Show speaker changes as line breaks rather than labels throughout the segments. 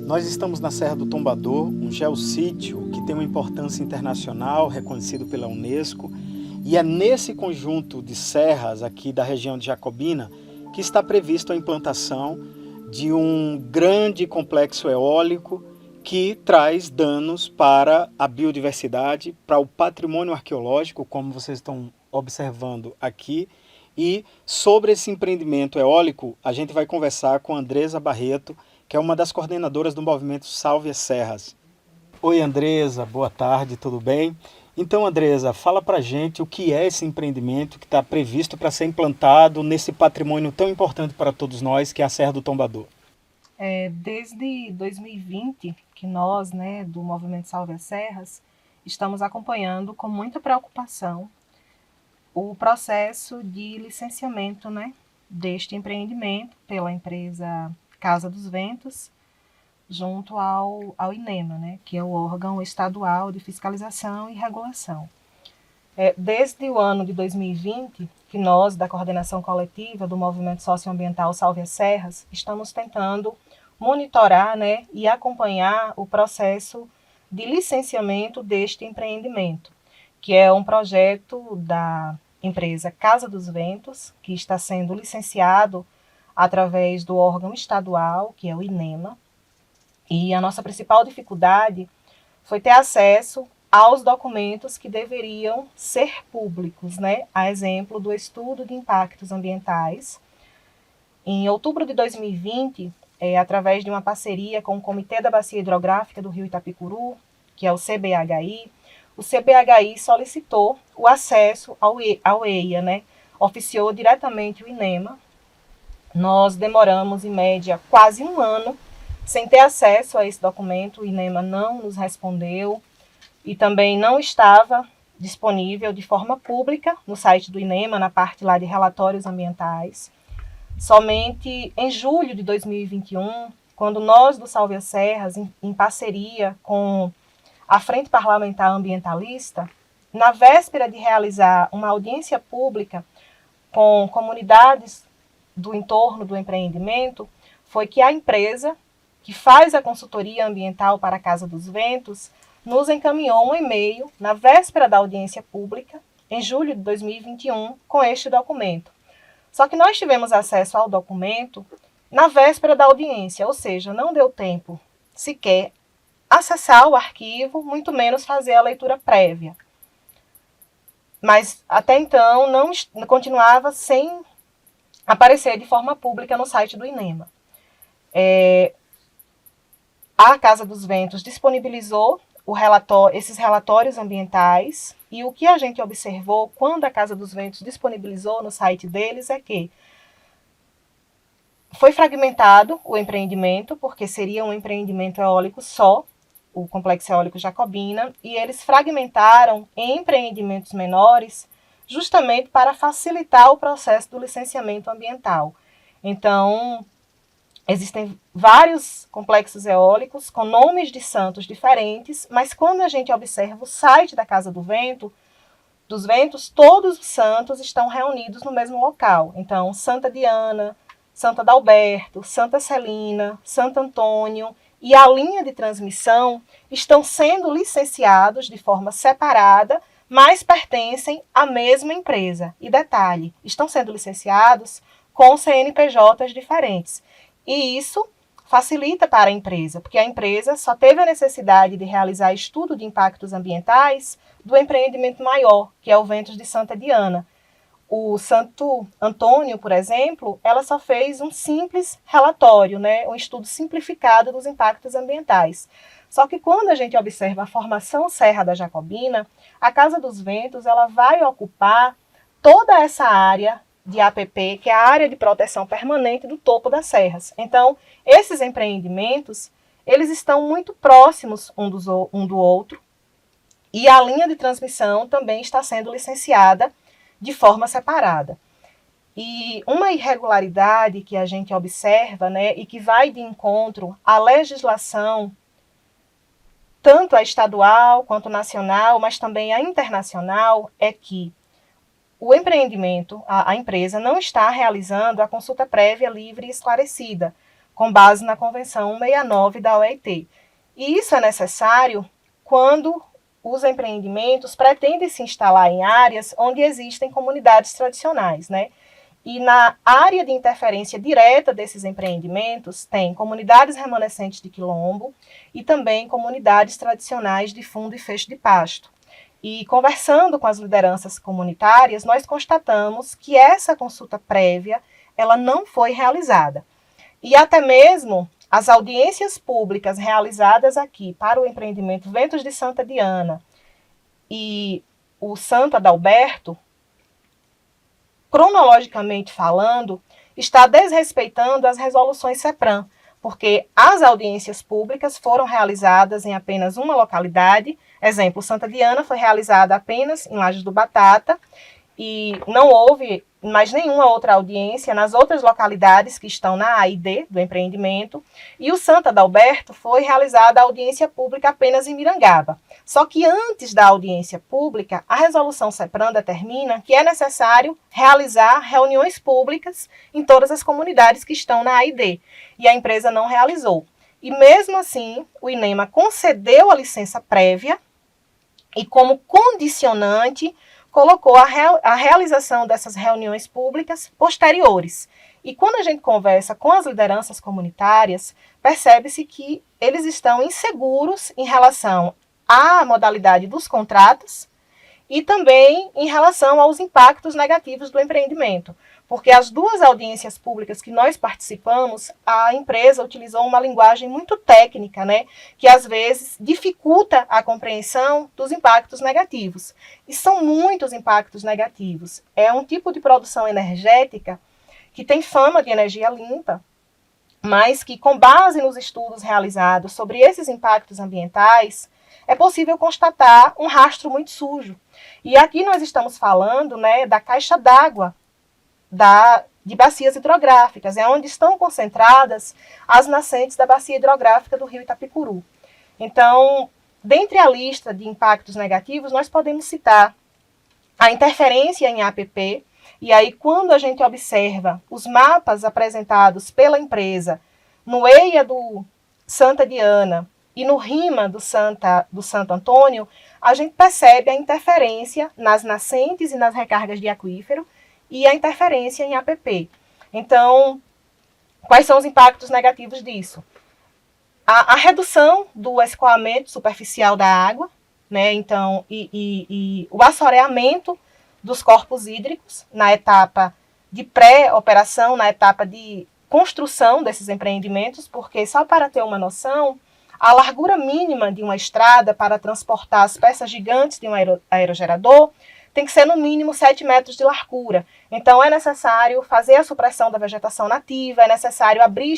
Nós estamos na Serra do Tombador, um geossítio que tem uma importância internacional, reconhecido pela Unesco, e é nesse conjunto de serras aqui da região de Jacobina que está previsto a implantação de um grande complexo eólico que traz danos para a biodiversidade, para o patrimônio arqueológico, como vocês estão observando aqui. E sobre esse empreendimento eólico, a gente vai conversar com a Andresa Barreto, que é uma das coordenadoras do movimento Salve as Serras. Oi, Andresa, boa tarde, tudo bem? Então, Andresa, fala pra gente o que é esse empreendimento que está previsto para ser implantado nesse patrimônio tão importante para todos nós, que é a Serra do Tombador.
Desde 2020, que nós, do movimento Salve as Serras, estamos acompanhando com muita preocupação o processo de licenciamento, deste empreendimento pela empresa Casa dos Ventos, junto ao INEMA, que é o órgão estadual de fiscalização e regulação. Desde o ano de 2020, que nós, da coordenação coletiva do Movimento Socioambiental Salve as Serras, estamos tentando monitorar e acompanhar o processo de licenciamento deste empreendimento, que é um projeto da empresa Casa dos Ventos, que está sendo licenciado através do órgão estadual, que é o INEMA, e a nossa principal dificuldade foi ter acesso aos documentos que deveriam ser públicos, a exemplo do estudo de impactos ambientais. Em outubro de 2020, através de uma parceria com o Comitê da Bacia Hidrográfica do Rio Itapicuru, que é o CBHI, o CBHI solicitou o acesso ao EIA, oficiou diretamente o INEMA. Nós demoramos, em média, quase um ano sem ter acesso a esse documento. O INEMA não nos respondeu e também não estava disponível de forma pública no site do INEMA, na parte lá de relatórios ambientais. Somente em julho de 2021, quando nós do Salve as Serras, em parceria com a Frente Parlamentar Ambientalista, na véspera de realizar uma audiência pública com comunidades do entorno do empreendimento, foi que a empresa que faz a consultoria ambiental para a Casa dos Ventos nos encaminhou um e-mail na véspera da audiência pública, em julho de 2021, com este documento. Só que nós tivemos acesso ao documento na véspera da audiência, ou seja, não deu tempo sequer acessar o arquivo, muito menos fazer a leitura prévia. Mas até então não continuava sem aparecer de forma pública no site do INEMA. A Casa dos Ventos disponibilizou esses relatórios ambientais, e o que a gente observou quando a Casa dos Ventos disponibilizou no site deles é que foi fragmentado o empreendimento, porque seria um empreendimento eólico só, o Complexo Eólico Jacobina, e eles fragmentaram em empreendimentos menores justamente para facilitar o processo do licenciamento ambiental. Então, existem vários complexos eólicos com nomes de santos diferentes, mas quando a gente observa o site da Casa dos Ventos, todos os santos estão reunidos no mesmo local. Então, Santa Diana, Santa Adalberto, Santa Celina, Santo Antônio e a linha de transmissão estão sendo licenciados de forma separada, mas pertencem à mesma empresa. E detalhe, estão sendo licenciados com CNPJs diferentes. E isso facilita para a empresa, porque a empresa só teve a necessidade de realizar estudo de impactos ambientais do empreendimento maior, que é o Ventos de Santa Diana. O Santo Antônio, por exemplo, ela só fez um simples relatório, né, um estudo simplificado dos impactos ambientais. Só que quando a gente observa a formação Serra da Jacobina, a Casa dos Ventos ela vai ocupar toda essa área de APP, que é a área de proteção permanente do topo das serras. Então, esses empreendimentos, eles estão muito próximos um do outro, e a linha de transmissão também está sendo licenciada de forma separada. E uma irregularidade que a gente observa, né, e que vai de encontro à legislação, tanto a estadual quanto nacional, mas também a internacional, é que o empreendimento, a empresa, não está realizando a consulta prévia livre e esclarecida, com base na Convenção 169 da OIT. E isso é necessário quando os empreendimentos pretendem se instalar em áreas onde existem comunidades tradicionais, né? E na área de interferência direta desses empreendimentos, tem comunidades remanescentes de quilombo e também comunidades tradicionais de fundo e fecho de pasto. E conversando com as lideranças comunitárias, nós constatamos que essa consulta prévia ela não foi realizada. E até mesmo as audiências públicas realizadas aqui para o empreendimento Ventos de Santa Diana e o Santo Adalberto, cronologicamente falando, está desrespeitando as resoluções CEPRAM, porque as audiências públicas foram realizadas em apenas uma localidade. Exemplo, Santa Diana foi realizada apenas em Lajes do Batata e não houve mais nenhuma outra audiência nas outras localidades que estão na A e D do empreendimento. E o Santo Adalberto foi realizada a audiência pública apenas em Mirangaba. Só que antes da audiência pública, a resolução CEPRAM determina que é necessário realizar reuniões públicas em todas as comunidades que estão na A e D. E a empresa não realizou. E mesmo assim, o INEMA concedeu a licença prévia e como condicionante colocou a realização dessas reuniões públicas posteriores. E quando a gente conversa com as lideranças comunitárias, percebe-se que eles estão inseguros em relação à modalidade dos contratos e também em relação aos impactos negativos do empreendimento. Porque as duas audiências públicas que nós participamos, a empresa utilizou uma linguagem muito técnica, né, que às vezes dificulta a compreensão dos impactos negativos. E são muitos impactos negativos. É um tipo de produção energética que tem fama de energia limpa, mas que, com base nos estudos realizados sobre esses impactos ambientais, é possível constatar um rastro muito sujo. E aqui nós estamos falando, né, da caixa d'água de bacias hidrográficas, é onde estão concentradas as nascentes da bacia hidrográfica do rio Itapicuru. Então, dentre a lista de impactos negativos, nós podemos citar a interferência em APP, e aí quando a gente observa os mapas apresentados pela empresa no EIA do Santa Diana e no RIMA do Santo Antônio, a gente percebe a interferência nas nascentes e nas recargas de aquífero, e a interferência em APP. Então, quais são os impactos negativos disso? A redução do escoamento superficial da água, né? Então, e o assoreamento dos corpos hídricos na etapa de pré-operação, na etapa de construção desses empreendimentos, porque só para ter uma noção, a largura mínima de uma estrada para transportar as peças gigantes de um aerogerador tem que ser no mínimo 7 metros de largura. Então é necessário fazer a supressão da vegetação nativa, é necessário abrir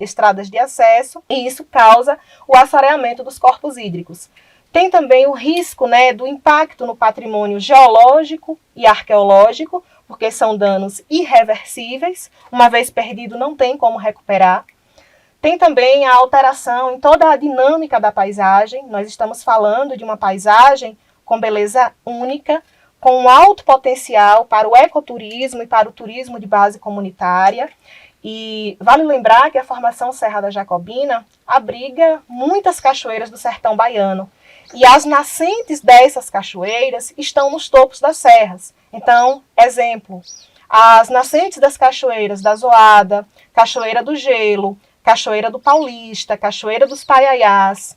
estradas de acesso, e isso causa o assoreamento dos corpos hídricos. Tem também o risco, né, do impacto no patrimônio geológico e arqueológico, porque são danos irreversíveis, uma vez perdido não tem como recuperar. Tem também a alteração em toda a dinâmica da paisagem. Nós estamos falando de uma paisagem com beleza única, com um alto potencial para o ecoturismo e para o turismo de base comunitária. E vale lembrar que a formação Serra da Jacobina abriga muitas cachoeiras do sertão baiano. E as nascentes dessas cachoeiras estão nos topos das serras. Então, exemplo, as nascentes das cachoeiras da Zoada, Cachoeira do Gelo, Cachoeira do Paulista, Cachoeira dos Paiaiás,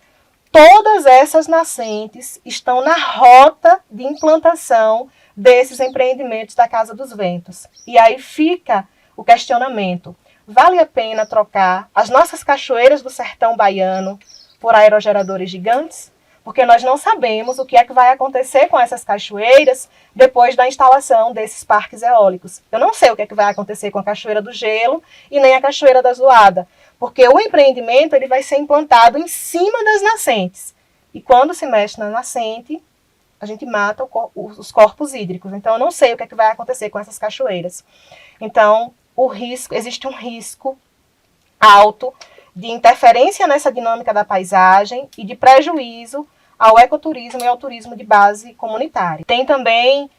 todas essas nascentes estão na rota de implantação desses empreendimentos da Casa dos Ventos. E aí fica o questionamento: vale a pena trocar as nossas cachoeiras do sertão baiano por aerogeradores gigantes? Porque nós não sabemos o que é que vai acontecer com essas cachoeiras depois da instalação desses parques eólicos. Eu não sei o que é que vai acontecer com a Cachoeira do Gelo e nem a Cachoeira da Zoada, porque o empreendimento ele vai ser implantado em cima das nascentes. E quando se mexe na nascente, a gente mata os corpos hídricos. Então, eu não sei o que é que vai acontecer com essas cachoeiras. Então, existe um risco alto de interferência nessa dinâmica da paisagem e de prejuízo ao ecoturismo e ao turismo de base comunitária. Tem também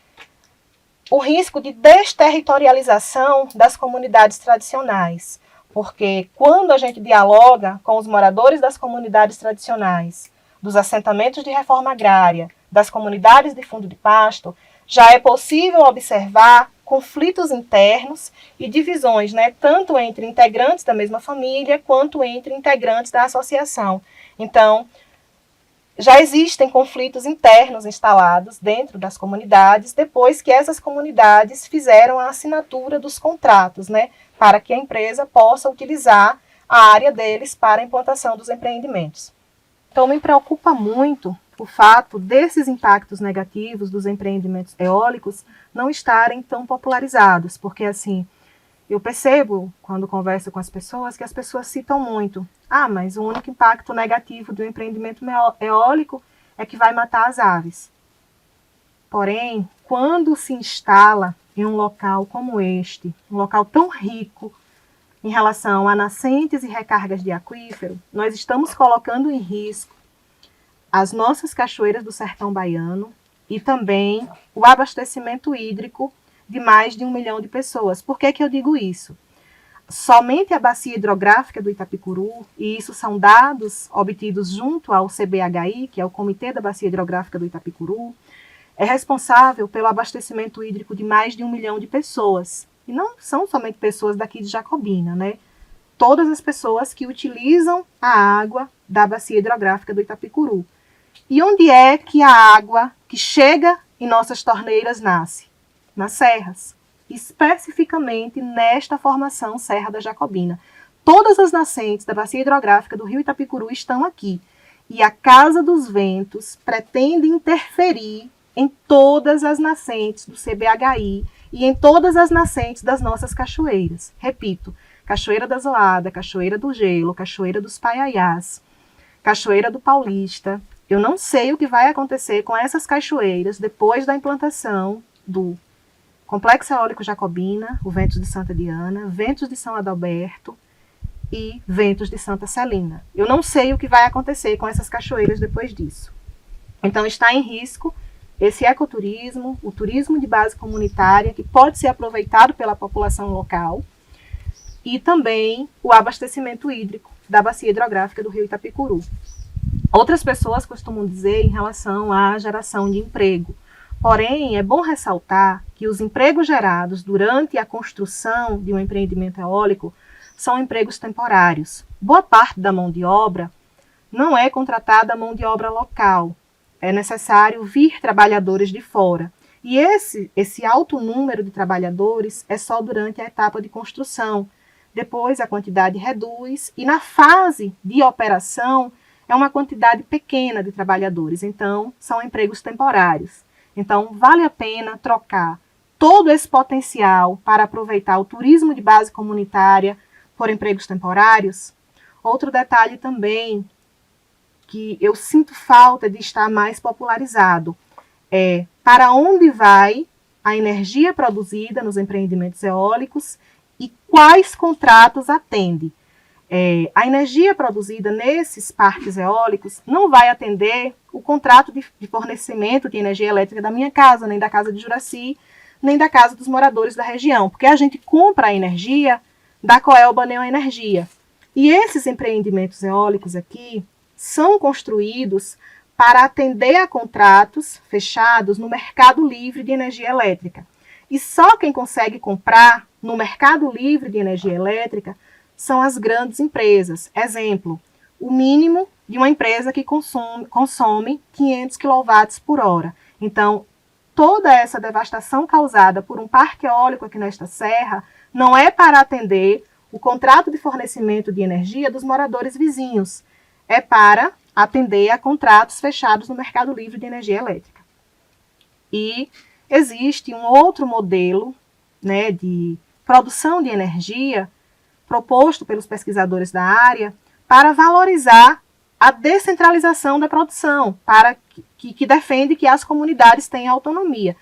o risco de desterritorialização das comunidades tradicionais, porque quando a gente dialoga com os moradores das comunidades tradicionais, dos assentamentos de reforma agrária, das comunidades de fundo de pasto, já é possível observar conflitos internos e divisões, né, tanto entre integrantes da mesma família quanto entre integrantes da associação. Então, já existem conflitos internos instalados dentro das comunidades depois que essas comunidades fizeram a assinatura dos contratos, né, para que a empresa possa utilizar a área deles para a implantação dos empreendimentos. Então, me preocupa muito o fato desses impactos negativos dos empreendimentos eólicos não estarem tão popularizados, porque assim, eu percebo quando converso com as pessoas que as pessoas citam muito: ah, mas o único impacto negativo do empreendimento eólico é que vai matar as aves. Porém, quando se instala em um local como este, um local tão rico em relação a nascentes e recargas de aquífero, nós estamos colocando em risco as nossas cachoeiras do sertão baiano e também o abastecimento hídrico de mais de 1 milhão de pessoas. Por que eu digo isso? Somente a bacia hidrográfica do Itapicuru, e isso são dados obtidos junto ao CBHI, que é o Comitê da Bacia Hidrográfica do Itapicuru, é responsável pelo abastecimento hídrico de mais de 1 milhão de pessoas. E não são somente pessoas daqui de Jacobina, né? Todas as pessoas que utilizam a água da bacia hidrográfica do Itapicuru. E onde é que a água que chega em nossas torneiras nasce? Nas serras, especificamente nesta formação Serra da Jacobina. Todas as nascentes da bacia hidrográfica do rio Itapicuru estão aqui. E a Casa dos Ventos pretende interferir em todas as nascentes do CBHI e em todas as nascentes das nossas cachoeiras. Repito, Cachoeira da Zoada, Cachoeira do Gelo, Cachoeira dos Paiaiás, Cachoeira do Paulista. Eu não sei o que vai acontecer com essas cachoeiras depois da implantação do Complexo Eólico Jacobina, o Ventos de Santa Diana, Ventos de São Adalberto e Ventos de Santa Celina. Eu não sei o que vai acontecer com essas cachoeiras depois disso. Então está em risco esse ecoturismo, o turismo de base comunitária, que pode ser aproveitado pela população local, e também o abastecimento hídrico da bacia hidrográfica do rio Itapicuru. Outras pessoas costumam dizer em relação à geração de emprego. Porém, é bom ressaltar que os empregos gerados durante a construção de um empreendimento eólico são empregos temporários. Boa parte da mão de obra não é contratada mão de obra local. É necessário vir trabalhadores de fora. E esse alto número de trabalhadores é só durante a etapa de construção. Depois a quantidade reduz e na fase de operação é uma quantidade pequena de trabalhadores. Então, são empregos temporários. Então, vale a pena trocar todo esse potencial para aproveitar o turismo de base comunitária por empregos temporários? Outro detalhe também que eu sinto falta de estar mais popularizado é para onde vai a energia produzida nos empreendimentos eólicos e quais contratos atende. A energia produzida nesses parques eólicos não vai atender o contrato de fornecimento de energia elétrica da minha casa, nem da casa de Juraci, nem da casa dos moradores da região, porque a gente compra a energia da Coelba Neoenergia. E esses empreendimentos eólicos aqui são construídos para atender a contratos fechados no mercado livre de energia elétrica. E só quem consegue comprar no mercado livre de energia elétrica são as grandes empresas. Exemplo, o mínimo de uma empresa que consome 500 kW por hora. Então, toda essa devastação causada por um parque eólico aqui nesta serra não é para atender o contrato de fornecimento de energia dos moradores vizinhos, é para atender a contratos fechados no mercado livre de energia elétrica. E existe um outro modelo, né, de produção de energia proposto pelos pesquisadores da área para valorizar a descentralização da produção, que defende que as comunidades tenham autonomia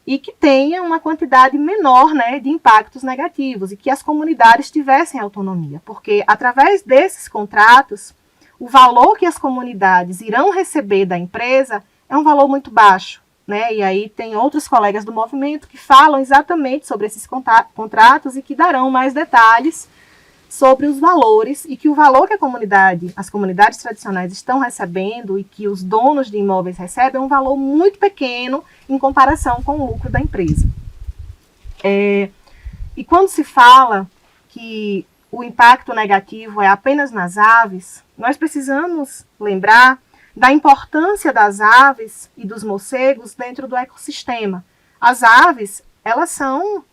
e que tenha uma quantidade menor, né, de impactos negativos e que as comunidades tivessem autonomia, porque através desses contratos, o valor que as comunidades irão receber da empresa é um valor muito baixo, né? E aí tem outros colegas do movimento que falam exatamente sobre esses contratos e que darão mais detalhes sobre os valores e que o valor que as comunidades tradicionais estão recebendo e que os donos de imóveis recebem é um valor muito pequeno em comparação com o lucro da empresa. E quando se fala que o impacto negativo é apenas nas aves, nós precisamos lembrar da importância das aves e dos morcegos dentro do ecossistema. As aves, elas são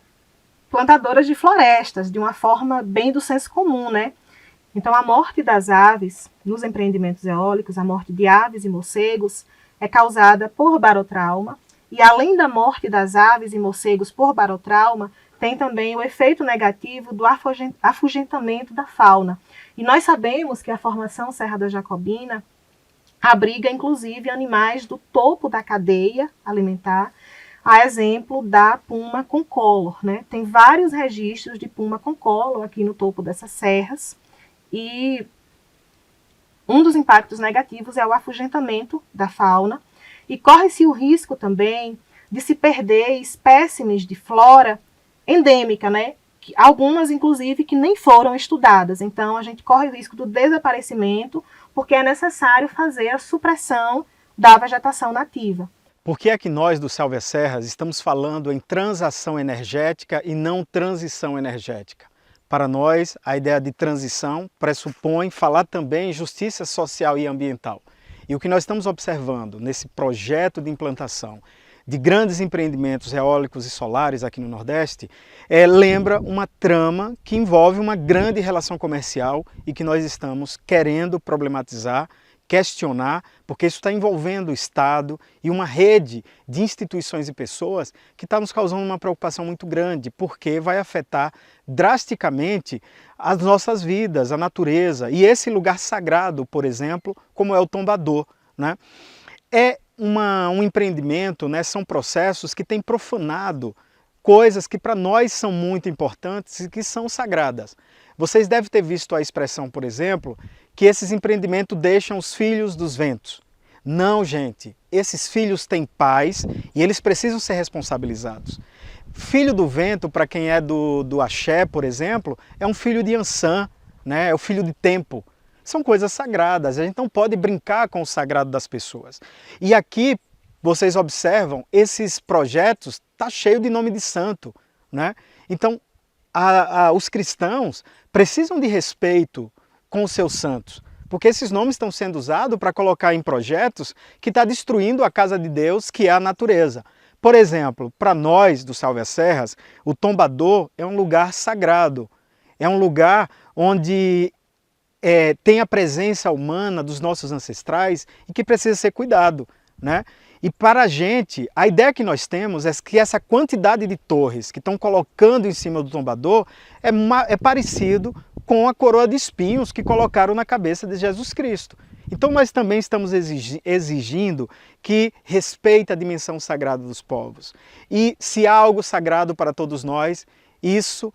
plantadoras de florestas, de uma forma bem do senso comum, né? Então, a morte das aves nos empreendimentos eólicos, a morte de aves e morcegos, é causada por barotrauma, e além da morte das aves e morcegos por barotrauma, tem também o efeito negativo do afugentamento da fauna. E nós sabemos que a formação Serra da Jacobina abriga, inclusive, animais do topo da cadeia alimentar, a exemplo da puma concolor, né? Tem vários registros de puma concolor aqui no topo dessas serras, e um dos impactos negativos é o afugentamento da fauna, e corre-se o risco também de se perder espécimes de flora endêmica, né? Algumas, inclusive, que nem foram estudadas. Então, a gente corre o risco do desaparecimento, porque é necessário fazer a supressão da vegetação nativa.
Por que é que nós do Salve as Serras estamos falando em transação energética e não transição energética? Para nós, a ideia de transição pressupõe falar também em justiça social e ambiental. E o que nós estamos observando nesse projeto de implantação de grandes empreendimentos eólicos e solares aqui no Nordeste, lembra uma trama que envolve uma grande relação comercial e que nós estamos querendo problematizar, questionar, porque isso está envolvendo o Estado e uma rede de instituições e pessoas que está nos causando uma preocupação muito grande, porque vai afetar drasticamente as nossas vidas, a natureza e esse lugar sagrado, por exemplo, como é o Tombador, né? Um empreendimento, né, são processos que têm profanado coisas que para nós são muito importantes e que são sagradas. Vocês devem ter visto a expressão, por exemplo, que esses empreendimentos deixam os filhos dos ventos. Não, gente, esses filhos têm pais e eles precisam ser responsabilizados. Filho do vento, para quem é do axé, por exemplo, é um filho de Ançã, né, é o filho de tempo. São coisas sagradas, a gente não pode brincar com o sagrado das pessoas. E aqui, vocês observam, esses projetos tá cheio de nome de santo, né? Então, os cristãos precisam de respeito com os seus santos, porque esses nomes estão sendo usados para colocar em projetos que está destruindo a casa de Deus, que é a natureza. Por exemplo, para nós do Salve as Serras, o Tombador é um lugar sagrado, é um lugar onde tem a presença humana dos nossos ancestrais e que precisa ser cuidado, né? E para a gente, a ideia que nós temos é que essa quantidade de torres que estão colocando em cima do Tombador é parecido com a coroa de espinhos que colocaram na cabeça de Jesus Cristo. Então nós também estamos exigindo que respeite a dimensão sagrada dos povos. E se há algo sagrado para todos nós, isso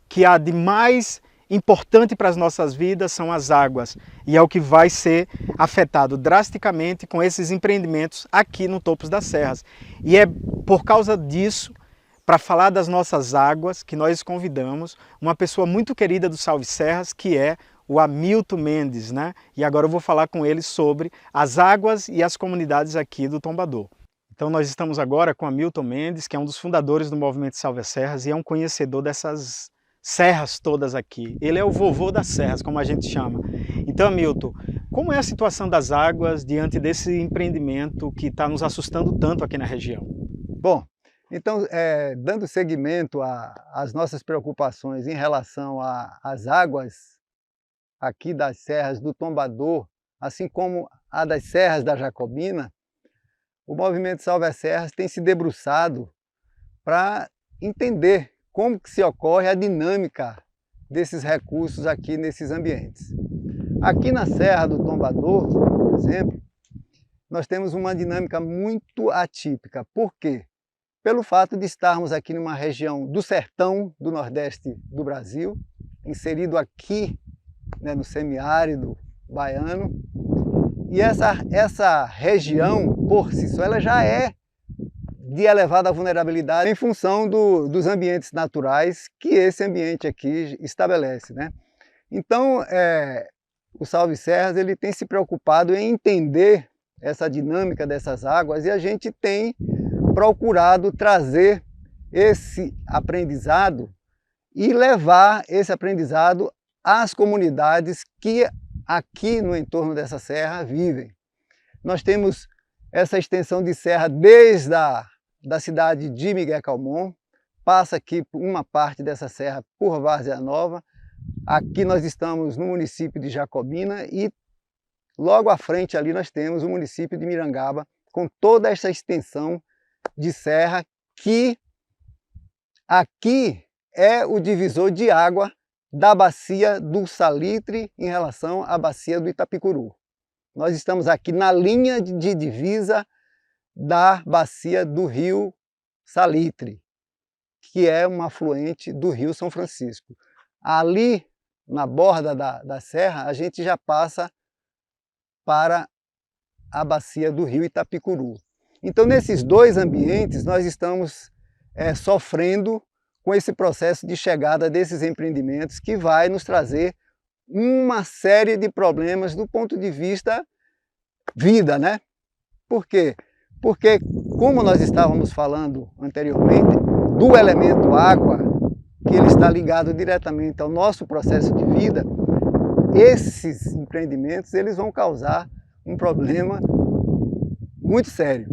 que há de mais importante para as nossas vidas são as águas, e é o que vai ser afetado drasticamente com esses empreendimentos aqui no Topos das Serras. E é por causa disso, para falar das nossas águas, que nós convidamos uma pessoa muito querida do Salve Serras, que é o Hamilton Mendes, né? E agora eu vou falar com ele sobre as águas e as comunidades aqui do Tombador. Então nós estamos agora com o Hamilton Mendes, que é um dos fundadores do Movimento Salve Serras e é um conhecedor dessas serras todas aqui. Ele é o vovô das serras, como a gente chama. Então, Hamilton, como é a situação das águas diante desse empreendimento que está nos assustando tanto aqui na região?
Bom, então, dando seguimento às nossas preocupações em relação às águas aqui das serras do Tombador, assim como a das serras da Jacobina, o Movimento Salve as Serras tem se debruçado para entender como que se ocorre a dinâmica desses recursos aqui nesses ambientes. Aqui na Serra do Tombador, por exemplo, nós temos uma dinâmica muito atípica. Por quê? Pelo fato de estarmos aqui numa região do sertão do Nordeste do Brasil, inserido aqui, né, no semiárido baiano, e essa região, por si só, ela já é de elevada vulnerabilidade em função dos ambientes naturais que esse ambiente aqui estabelece, né? Então, o Salve Serras ele tem se preocupado em entender essa dinâmica dessas águas e a gente tem procurado trazer esse aprendizado e levar esse aprendizado às comunidades que aqui no entorno dessa serra vivem. Nós temos essa extensão de serra desde da cidade de Miguel Calmon, passa aqui uma parte dessa serra por Várzea Nova. Aqui nós estamos no município de Jacobina e logo à frente ali nós temos o município de Mirangaba, com toda essa extensão de serra que aqui é o divisor de água da bacia do Salitre em relação à bacia do Itapicuru. Nós estamos aqui na linha de divisa da bacia do rio Salitre, que é um afluente do rio São Francisco. Ali, na borda da serra, a gente já passa para a bacia do rio Itapicuru. Então, nesses dois ambientes, nós estamos sofrendo com esse processo de chegada desses empreendimentos que vai nos trazer uma série de problemas do ponto de vista vida, né? Por quê? Porque, como nós estávamos falando anteriormente, do elemento água, que ele está ligado diretamente ao nosso processo de vida, esses empreendimentos eles vão causar um problema muito sério.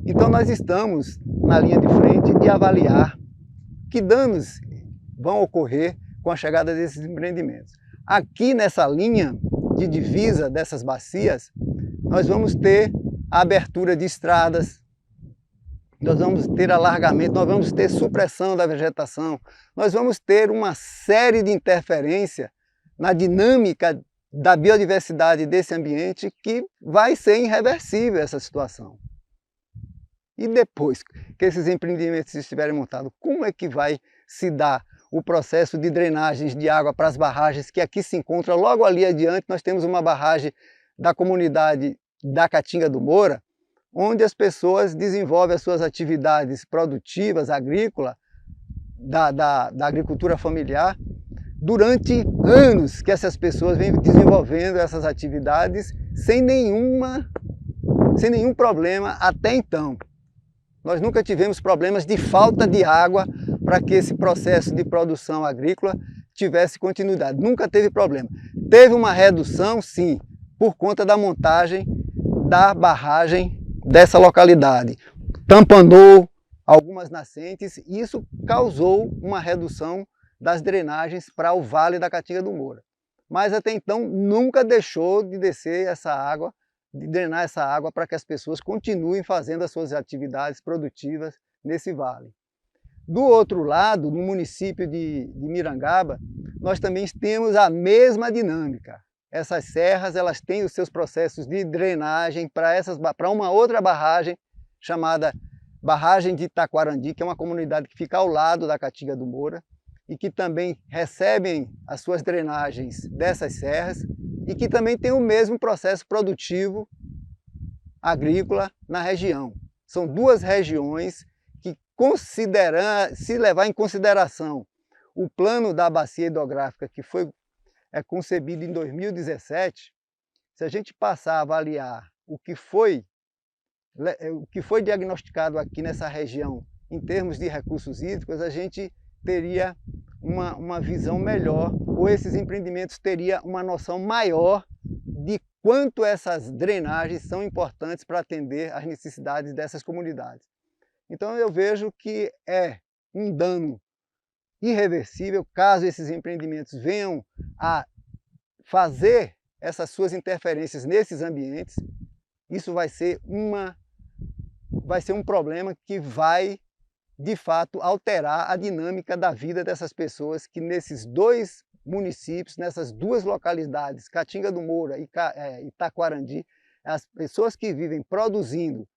Então nós estamos na linha de frente de avaliar que danos vão ocorrer com a chegada desses empreendimentos. Aqui nessa linha de divisa dessas bacias, nós vamos ter a abertura de estradas, nós vamos ter alargamento, nós vamos ter supressão da vegetação, nós vamos ter uma série de interferência na dinâmica da biodiversidade desse ambiente que vai ser irreversível essa situação. E depois que esses empreendimentos estiverem montados, como é que vai se dar o processo de drenagens de água para as barragens que aqui se encontram? Logo ali adiante nós temos uma barragem da comunidade da Caatinga do Moura, onde as pessoas desenvolvem as suas atividades produtivas, agrícolas, da agricultura familiar, durante anos que essas pessoas vêm desenvolvendo essas atividades sem nenhum problema até então. Nós nunca tivemos problemas de falta de água para que esse processo de produção agrícola tivesse continuidade. Nunca teve problema. Teve uma redução, sim, por conta da montagem da barragem dessa localidade. Tampanou algumas nascentes e isso causou uma redução das drenagens para o Vale da Caatinga do Moura. Mas até então nunca deixou de descer essa água, de drenar essa água para que as pessoas continuem fazendo as suas atividades produtivas nesse vale. Do outro lado, no município de Mirangaba, nós também temos a mesma dinâmica. Essas serras elas têm os seus processos de drenagem para uma outra barragem chamada Barragem de Itaquarandi, que é uma comunidade que fica ao lado da Caatinga do Moura e que também recebem as suas drenagens dessas serras e que também tem o mesmo processo produtivo agrícola na região. São duas regiões que se levar em consideração o plano da bacia hidrográfica que foi concebido em 2017, se a gente passar a avaliar o que foi diagnosticado aqui nessa região em termos de recursos hídricos, a gente teria uma visão melhor, ou esses empreendimentos teriam uma noção maior de quanto essas drenagens são importantes para atender às necessidades dessas comunidades. Então eu vejo que é um dano irreversível caso esses empreendimentos venham a fazer essas suas interferências nesses ambientes. Isso vai ser um problema que vai, de fato, alterar a dinâmica da vida dessas pessoas que nesses dois municípios, nessas duas localidades, Catinga do Moura e Itaquarandi, as pessoas que vivem produzindo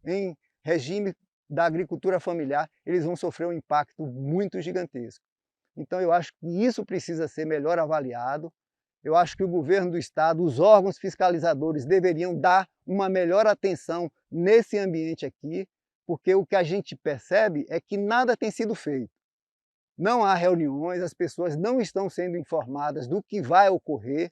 em regime da agricultura familiar, eles vão sofrer um impacto muito gigantesco. Então eu acho que isso precisa ser melhor avaliado. Eu acho que o governo do estado, os órgãos fiscalizadores deveriam dar uma melhor atenção nesse ambiente aqui, porque o que a gente percebe é que nada tem sido feito. Não há reuniões, as pessoas não estão sendo informadas do que vai ocorrer.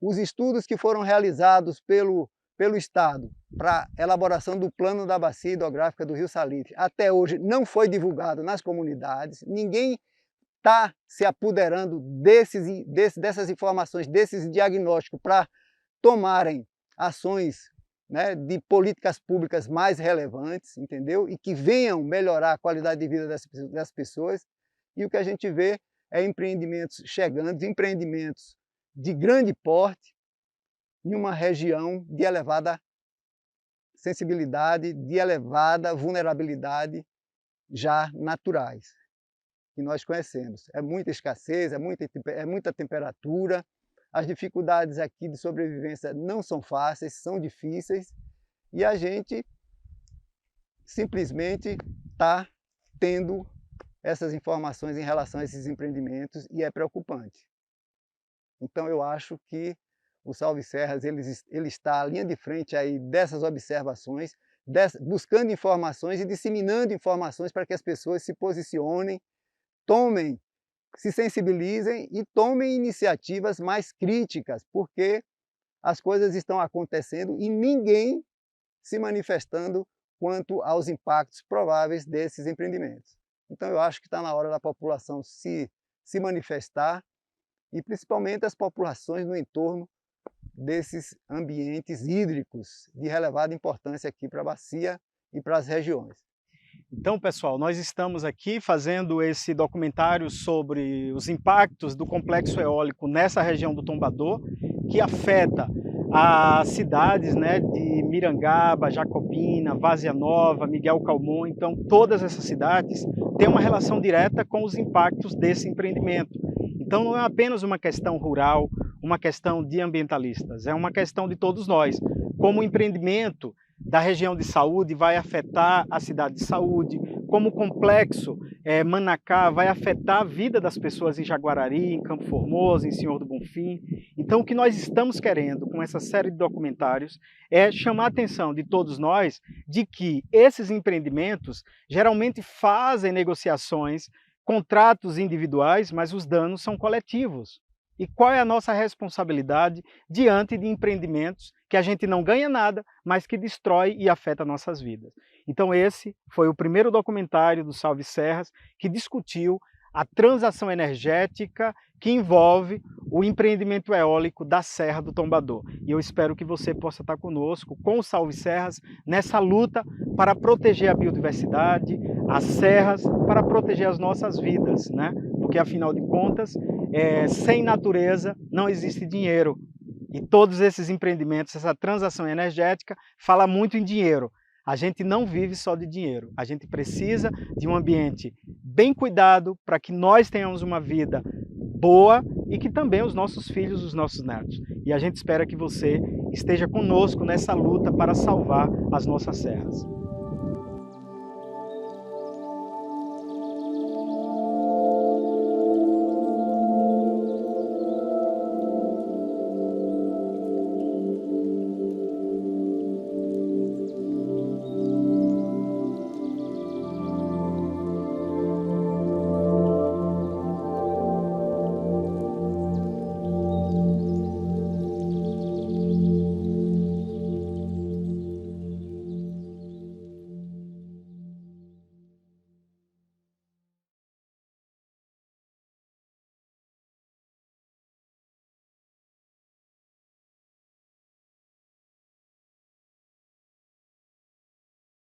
Os estudos que foram realizados pelo estado para elaboração do plano da bacia hidrográfica do Rio Salitre, até hoje não foi divulgado nas comunidades, ninguém está se apoderando dessas informações, desses diagnósticos para tomarem ações, né, de políticas públicas mais relevantes, entendeu? E que venham melhorar a qualidade de vida das pessoas. E o que a gente vê é empreendimentos chegando, empreendimentos de grande porte, em uma região de elevada sensibilidade, de elevada vulnerabilidade já naturais, que nós conhecemos. É muita escassez, é muita temperatura, as dificuldades aqui de sobrevivência não são fáceis, são difíceis, e a gente simplesmente está tendo essas informações em relação a esses empreendimentos e é preocupante. Então eu acho que o Salve Serras ele está à linha de frente aí dessas observações, buscando informações e disseminando informações para que as pessoas se posicionem, se sensibilizem e tomem iniciativas mais críticas, porque as coisas estão acontecendo e ninguém se manifestando quanto aos impactos prováveis desses empreendimentos. Então eu acho que está na hora da população se manifestar, e principalmente as populações no entorno desses ambientes hídricos de relevada importância aqui para a bacia e para as regiões.
Então, pessoal, nós estamos aqui fazendo esse documentário sobre os impactos do complexo eólico nessa região do Tombador, que afeta as cidades, né, de Mirangaba, Jacobina, Várzea Nova, Miguel Calmon. Então, todas essas cidades têm uma relação direta com os impactos desse empreendimento. Então, não é apenas uma questão rural, uma questão de ambientalistas, é uma questão de todos nós. Como o empreendimento da região de saúde vai afetar a cidade de saúde, como o complexo Manacá vai afetar a vida das pessoas em Jaguarari, em Campo Formoso, em Senhor do Bonfim. Então o que nós estamos querendo com essa série de documentários é chamar a atenção de todos nós de que esses empreendimentos geralmente fazem negociações, contratos individuais, mas os danos são coletivos. E qual é a nossa responsabilidade diante de empreendimentos que a gente não ganha nada, mas que destrói e afeta nossas vidas? Então esse foi o primeiro documentário do Salve Serras que discutiu a transação energética que envolve o empreendimento eólico da Serra do Tombador. E eu espero que você possa estar conosco, com o Salve Serras, nessa luta para proteger a biodiversidade, as serras, para proteger as nossas vidas, né? Porque afinal de contas, sem natureza não existe dinheiro. E todos esses empreendimentos, essa transação energética, fala muito em dinheiro. A gente não vive só de dinheiro, a gente precisa de um ambiente bem cuidado para que nós tenhamos uma vida boa e que também os nossos filhos, os nossos netos. E a gente espera que você esteja conosco nessa luta para salvar as nossas serras.